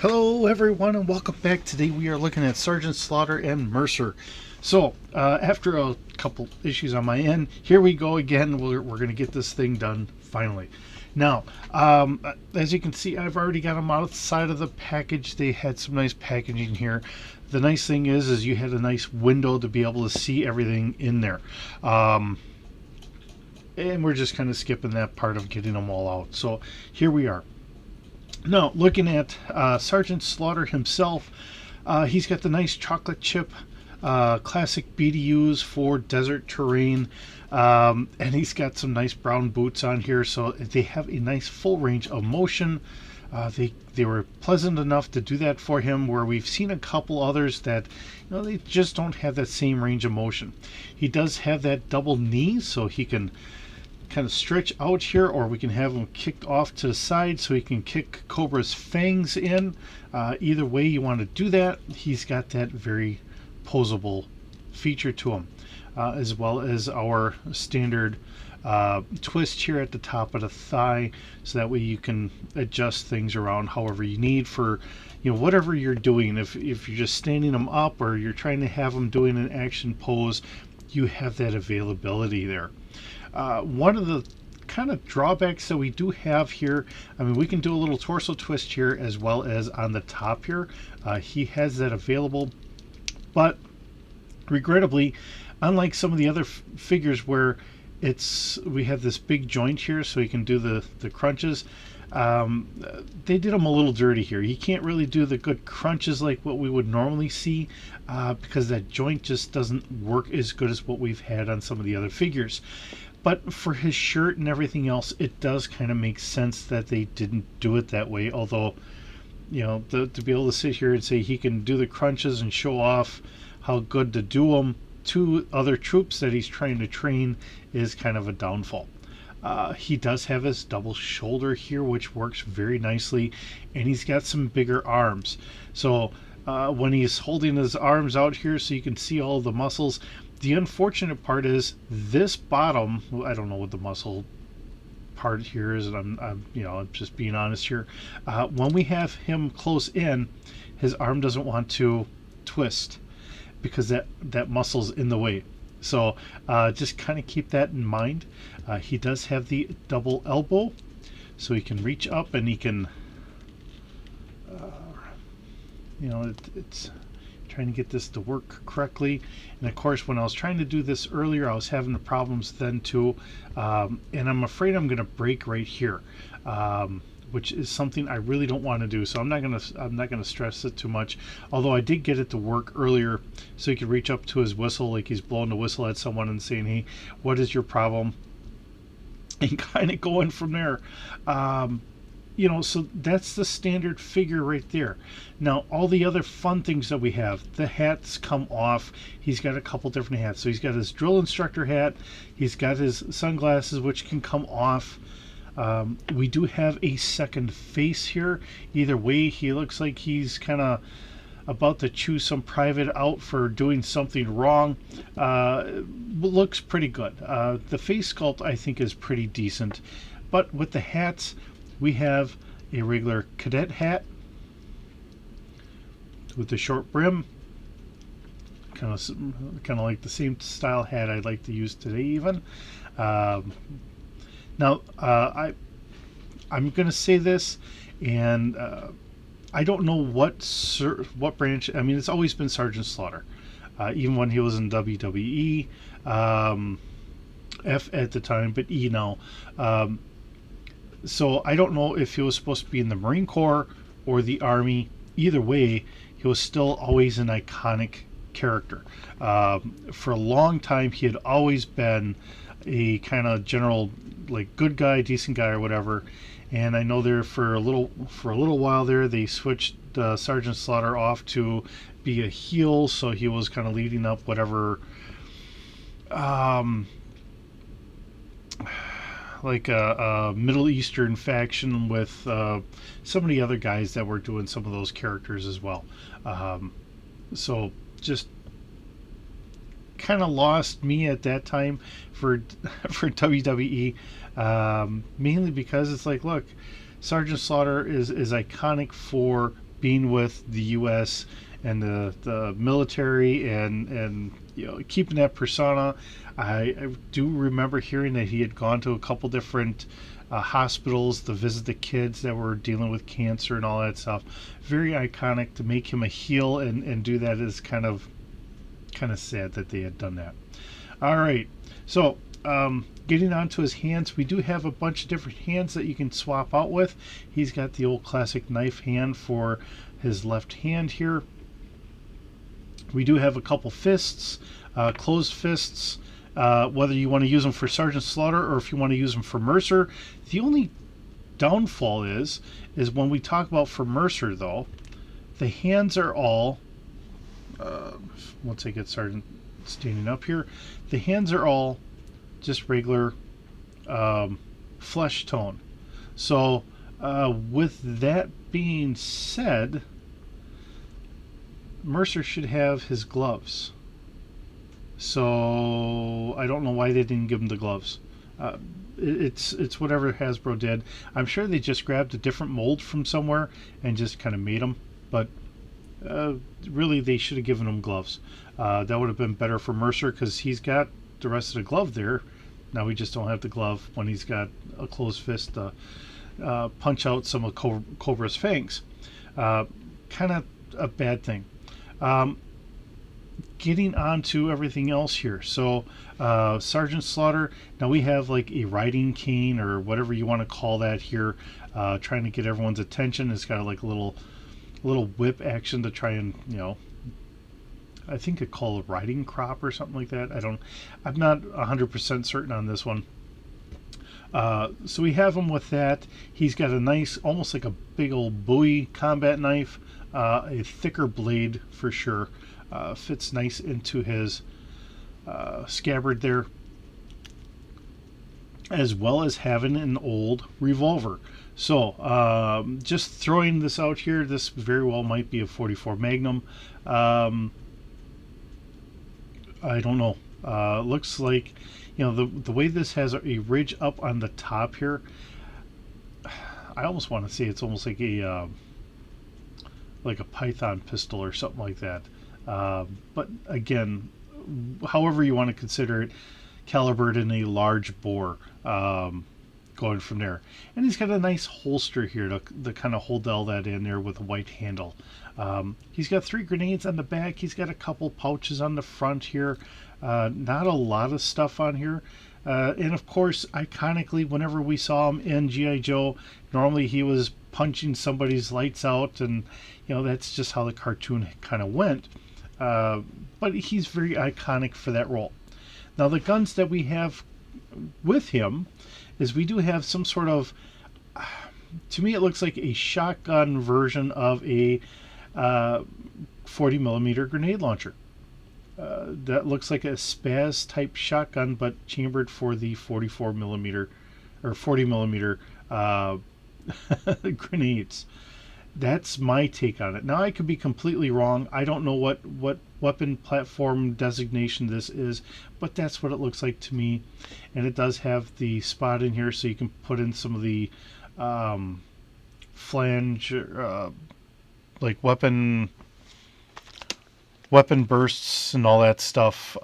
Hello everyone and welcome back. Today we are looking at Sergeant Slaughter and Mercer. So after a couple issues on my end, here we go again. We're going to get this thing done finally. Now, as you can see, I've already got them outside of the package. They had some nice packaging here. The nice thing is you had a nice window to be able to see everything in there. And we're just kind of skipping that part of getting them all out. So here we are. Now, looking at Sergeant Slaughter himself, he's got the nice chocolate chip classic BDUs for desert terrain, and he's got some nice brown boots on here, so they have a nice full range of motion. They were pleasant enough to do that for him, where we've seen a couple others that, they just don't have that same range of motion. He does have that double knee, so he can kind of stretch out here, or we can have him kicked off to the side so he can kick Cobra's fangs in. Either way you want to do that, he's got that very posable feature to him, as well as our standard twist here at the top of the thigh, so that way you can adjust things around however you need for whatever you're doing. If you're just standing them up, or you're trying to have them doing an action pose, you have that availability there. One of the kind of drawbacks that we do have here, we can do a little torso twist here as well as on the top here. He has that available, but regrettably, unlike some of the other figures where we have this big joint here so he can do the crunches, they did him a little dirty here. He can't really do the good crunches like what we would normally see, because that joint just doesn't work as good as what we've had on some of the other figures. But for his shirt and everything else, it does kind of make sense that they didn't do it that way. Although, to be able to sit here and say he can do the crunches and show off how good to do them to other troops that he's trying to train is kind of a downfall. He does have his double shoulder here, which works very nicely, and he's got some bigger arms. So when he's holding his arms out here so you can see all the muscles, the unfortunate part is this bottom, I don't know what the muscle part here is, and I'm just being honest here. When we have him close in, his arm doesn't want to twist because that muscle's in the way. So just kind of keep that in mind. He does have the double elbow, so he can reach up and he can, it's trying to get this to work correctly. And of course, when I was trying to do this earlier, I was having the problems then too, and I'm afraid I'm going to break right here, which is something I really don't want to do. So I'm not gonna stress it too much. Although I did get it to work earlier, so he could reach up to his whistle like he's blowing the whistle at someone and saying, "Hey, what is your problem?" and kind of going from there. So that's the standard figure right there. Now, all the other fun things that we have, the hats come off. He's got a couple different hats. So he's got his drill instructor hat. He's got his sunglasses, which can come off. We do have a second face here. Either way, he looks like he's kind of about to chew some private out for doing something wrong. Looks pretty good. The face sculpt, I think, is pretty decent. But with the hats, we have a regular cadet hat with the short brim, kind of like the same style hat I'd like to use today even. Now, I'm going to say this, and I don't know what branch. It's always been Sergeant Slaughter, even when he was in WWE, F at the time, but E now. So I don't know if he was supposed to be in the Marine Corps or the Army. Either way, he was still always an iconic character. For a long time, he had always been a kind of general, like, good guy, decent guy, or whatever. And I know there for a little while there, they switched Sergeant Slaughter off to be a heel, so he was kind of leading up whatever, like a Middle Eastern faction with some of the other guys that were doing some of those characters as well. So just kind of lost me at that time for WWE, mainly because it's like, look, Sergeant Slaughter is iconic for being with the U.S. and the military and you know, keeping that persona. I do remember hearing that he had gone to a couple different hospitals to visit the kids that were dealing with cancer and all that stuff. Very iconic. To make him a heel and do that is kind of sad that they had done that. All right, so getting onto his hands, we do have a bunch of different hands that you can swap out with. He's got the old classic knife hand for his left hand here. We do have a couple fists, closed fists, whether you want to use them for Sergeant Slaughter or if you want to use them for Mercer. The only downfall is when we talk about for Mercer, though, the hands are all, once I get Sergeant standing up here, the hands are all just regular flesh tone. So with that being said, Mercer should have his gloves. So I don't know why they didn't give him the gloves. It's whatever Hasbro did. I'm sure they just grabbed a different mold from somewhere and just kind of made them. But really, they should have given him gloves. That would have been better for Mercer because he's got the rest of the glove there. Now we just don't have the glove when he's got a closed fist to punch out some of Cobra's fangs. Kind of a bad thing. Getting on to everything else here. So Sergeant Slaughter, now we have like a riding cane or whatever you want to call that here, trying to get everyone's attention. It's got like a little whip action to try and, you know, I think it's called a riding crop or something like that. I'm not 100% certain on this one. So we have him with that. He's got a nice, almost like a big old Bowie combat knife, a thicker blade for sure. Fits nice into his scabbard there, as well as having an old revolver. So just throwing this out here, this very well might be a 44 Magnum. I don't know. Looks like, you know, the way this has a ridge up on the top here, I almost want to say it's almost like a Python pistol or something like that. But again, however you want to consider it, calibered in a large bore, going from there. And he's got a nice holster here to kind of hold all that in there with a white handle. He's got 3 grenades on the back. He's got a couple pouches on the front here. Not a lot of stuff on here. And of course, iconically, whenever we saw him in G.I. Joe, normally he was punching somebody's lights out, and you know, that's just how the cartoon kind of went. But he's very iconic for that role. Now the guns that we have with him is we do have some sort of, to me it looks like a shotgun version of a 40 millimeter grenade launcher. That looks like a Spaz type shotgun, but chambered for the 44 millimeter or 40 millimeter grenades. That's my take on it. Now I could be completely wrong. I don't know what weapon platform designation this is, but that's what it looks like to me. And it does have the spot in here so you can put in some of the flange, like weapon bursts and all that stuff.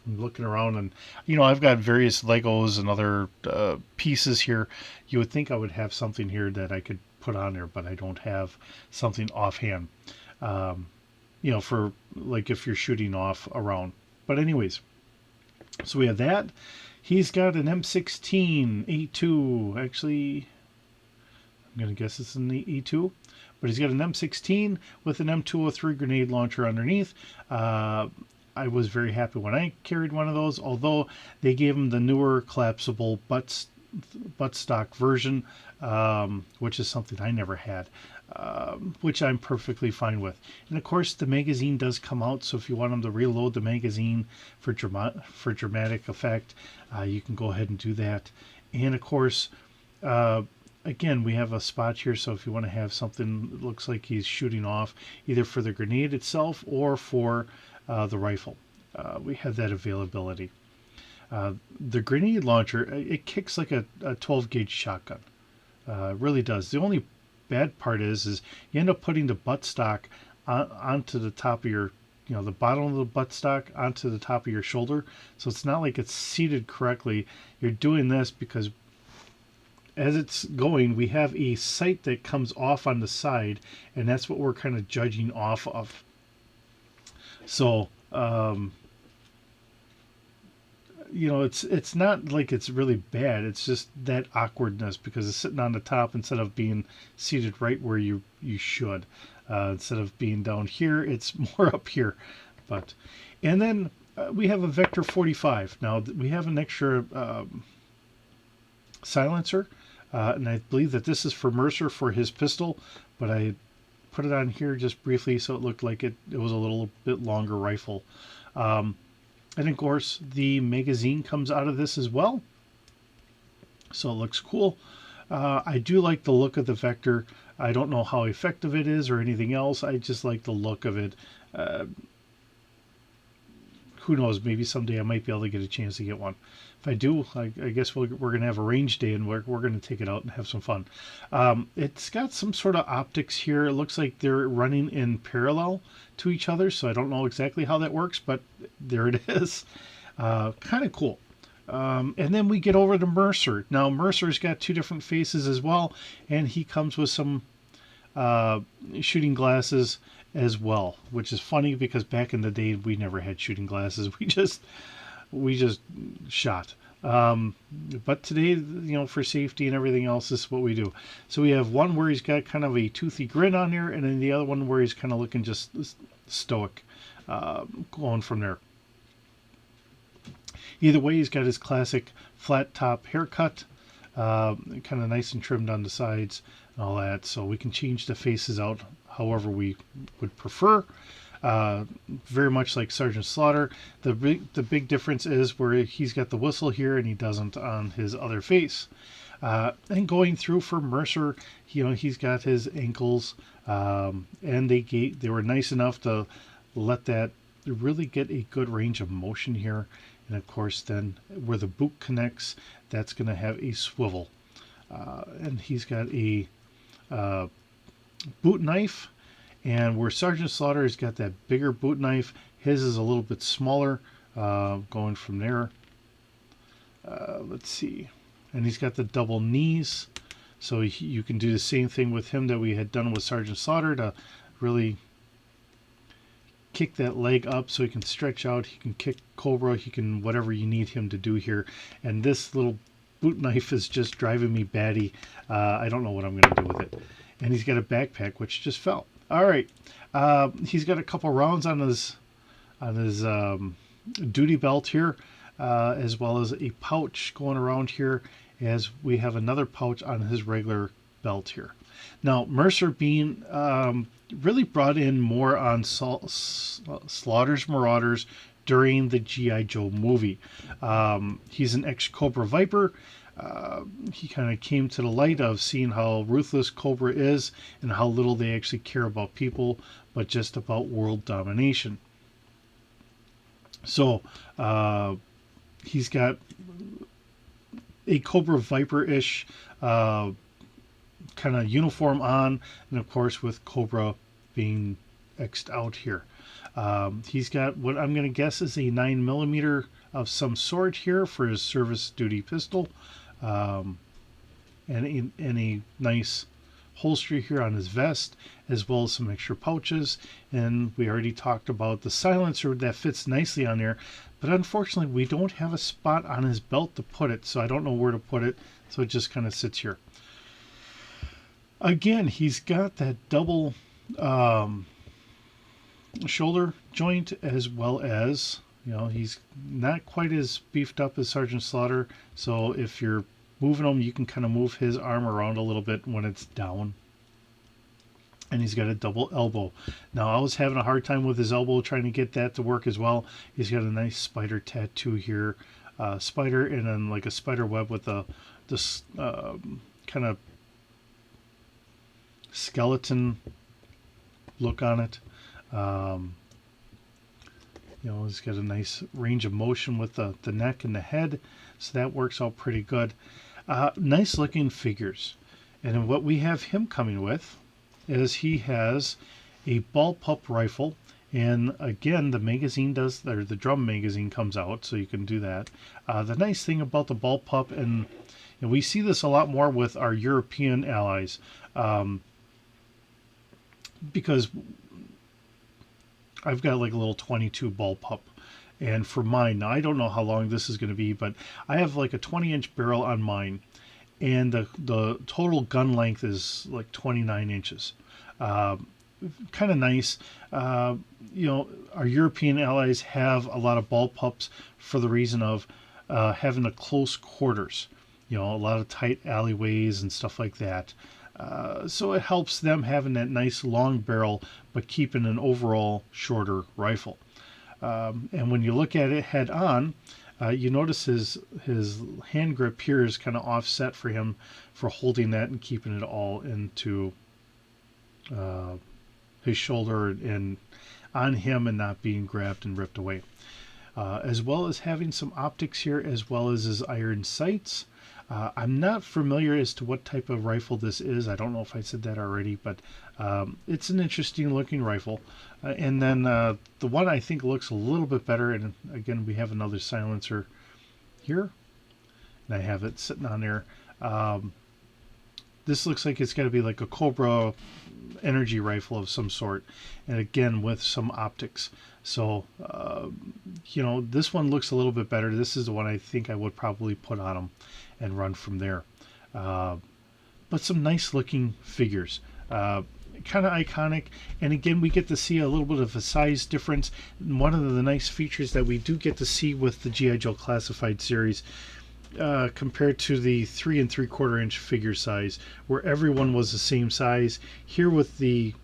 I'm looking around, and you know, I've got various Legos and other pieces here. You would think I would have something here that I could put on there, but I don't have something offhand. You know, for like if you're shooting off around. But anyways, so we have that. He's got an M16 A2. Actually, I'm gonna guess it's an E2, but he's got an M16 with an M203 grenade launcher underneath. I was very happy when I carried one of those, although they gave him the newer collapsible buttstock version, which is something I never had, which I'm perfectly fine with. And of course, the magazine does come out, so if you want them to reload the magazine for dramatic effect, you can go ahead and do that. And of course, again, we have a spot here, so if you want to have something that looks like he's shooting off, either for the grenade itself or for the rifle, we have that availability. The grenade launcher, it kicks like a 12 gauge shotgun. It really does. The only bad part is you end up putting the buttstock onto the top of your, the bottom of the buttstock onto the top of your shoulder. So it's not like it's seated correctly. You're doing this because as it's going, we have a sight that comes off on the side, and that's what we're kind of judging off of. So, it's not like it's really bad. It's just that awkwardness because it's sitting on the top instead of being seated right where you should. Instead of being down here, it's more up here. And then we have a Vector 45. Now we have an extra silencer, and I believe that this is for Mercer for his pistol, but I put it on here just briefly so it looked like it was a little bit longer rifle. And of course, the magazine comes out of this as well, so it looks cool. I do like the look of the Vector. I don't know how effective it is or anything else. I just like the look of it. Who knows? Maybe someday I might be able to get a chance to get one. If I do, I guess we're going to have a range day and we're going to take it out and have some fun. It's got some sort of optics here. It looks like they're running in parallel to each other, so I don't know exactly how that works, but there it is. Kind of cool. And then we get over to Mercer. Now, Mercer's got two different faces as well, and he comes with some shooting glasses as well, which is funny because back in the day we never had shooting glasses. We just shot. But today, for safety and everything else, this is what we do. So we have one where he's got kind of a toothy grin on there, and then the other one where he's kind of looking just stoic, going from there. Either way, he's got his classic flat top haircut, kind of nice and trimmed on the sides and all that. So we can change the faces out however we would prefer. Very much like Sergeant Slaughter. The big difference is where he's got the whistle here and he doesn't on his other face. And going through for Mercer, he's got his ankles, and they were nice enough to let that really get a good range of motion here. And of course, then where the boot connects, that's going to have a swivel. And he's got a boot knife. And where Sergeant Slaughter has got that bigger boot knife, his is a little bit smaller, going from there. Let's see. And he's got the double knees. So you can do the same thing with him that we had done with Sergeant Slaughter to really kick that leg up so he can stretch out. He can kick Cobra. He can whatever you need him to do here. And this little boot knife is just driving me batty. I don't know what I'm going to do with it. And he's got a backpack which just fell. All right. He's got a couple rounds on his duty belt here, as well as a pouch going around here, as we have another pouch on his regular belt here. Now, Mercer being really brought in more on Slaughter's Marauders during the G.I. Joe movie. He's an ex-Cobra Viper. He kind of came to the light of seeing how ruthless Cobra is and how little they actually care about people, but just about world domination. So he's got a Cobra Viper-ish kind of uniform on, and of course with Cobra being X'd out here. He's got what I'm going to guess is a 9mm of some sort here for his service duty pistol, and a nice holster here on his vest, as well as some extra pouches. And we already talked about the silencer that fits nicely on there, but unfortunately we don't have a spot on his belt to put it, so I don't know where to put it, so it just kind of sits here. Again, he's got that double shoulder joint, as well as, he's not quite as beefed up as Sergeant Slaughter, so if you're moving him, you can kind of move his arm around a little bit when it's down. And he's got a double elbow. Now, I was having a hard time with his elbow trying to get that to work as well. He's got a nice spider tattoo here, spider, and then like a spider web with this kind of skeleton look on it. He's got a nice range of motion with the neck and the head, so that works out pretty good. Nice looking figures, And then what we have him coming with is he has a bullpup rifle. And again, the magazine does, or the drum magazine comes out, so you can do that. The nice thing about the bullpup, and we see this a lot more with our European allies, because I've got like a little 22 bullpup. And for mine, now I don't know how long this is going to be, but I have like a 20-inch barrel on mine. And the total gun length is like 29 inches. Kind of nice. Our European allies have a lot of bullpups for the reason of having a close quarters, a lot of tight alleyways and stuff like that. So it helps them having that nice long barrel, but keeping an overall shorter rifle. And when you look at it head on, you notice his hand grip here is kind of offset for him for holding that and keeping it all into his shoulder and on him and not being grabbed and ripped away. As well as having some optics here, as well as his iron sights. I'm not familiar as to what type of rifle this is. I don't know if I said that already, but it's an interesting looking rifle. And then the one I think looks a little bit better, and again we have another silencer here, and I have it sitting on there. This looks like it's got to be like a Cobra energy rifle of some sort, and again with some optics. So this one looks a little bit better. This is the one I think I would probably put on him and run from there. But some nice looking figures, kind of iconic. And again, we get to see a little bit of a size difference. And one of the nice features that we do get to see with the GI Joe Classified series, compared to the 3 3/4 inch figure size, where everyone was the same size. Here with the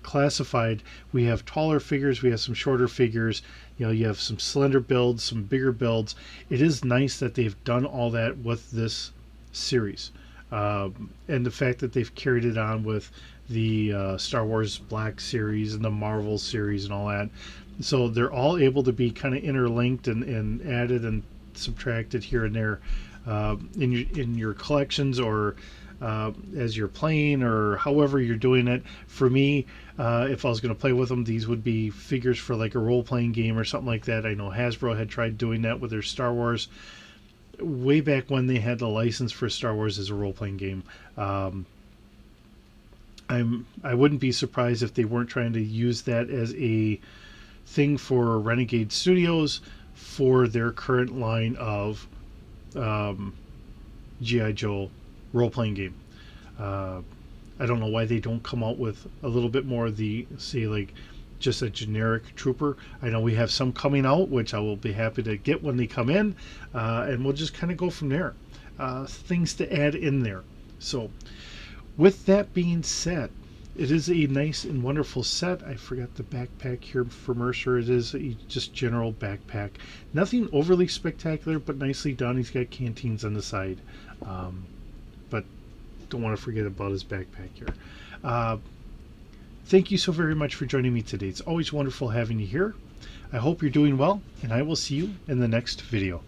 Classified, we have taller figures, we have some shorter figures, you have some slender builds, some bigger builds. It is nice that they've done all that with this series, and the fact that they've carried it on with the Star Wars Black series and the Marvel series and all that. So they're all able to be kind of interlinked and added and subtracted here and there in your collections, or as you're playing, or however you're doing it. For me, if I was going to play with them, these would be figures for like a role-playing game or something like that. I know Hasbro had tried doing that with their Star Wars way back when they had the license for Star Wars as a role-playing game. I wouldn't be surprised if they weren't trying to use that as a thing for Renegade Studios for their current line of GI Joe role-playing game. I don't know why they don't come out with a little bit more of the, say, like just a generic trooper. I know we have some coming out, which I will be happy to get when they come in, and we'll just kind of go from there. Things to add in there. So with that being said, it is a nice and wonderful set. I forgot the backpack here for Mercer. It is a just general backpack. Nothing overly spectacular, but nicely done. He's got canteens on the side. But don't want to forget about his backpack here. Thank you so very much for joining me today. It's always wonderful having you here. I hope you're doing well, and I will see you in the next video.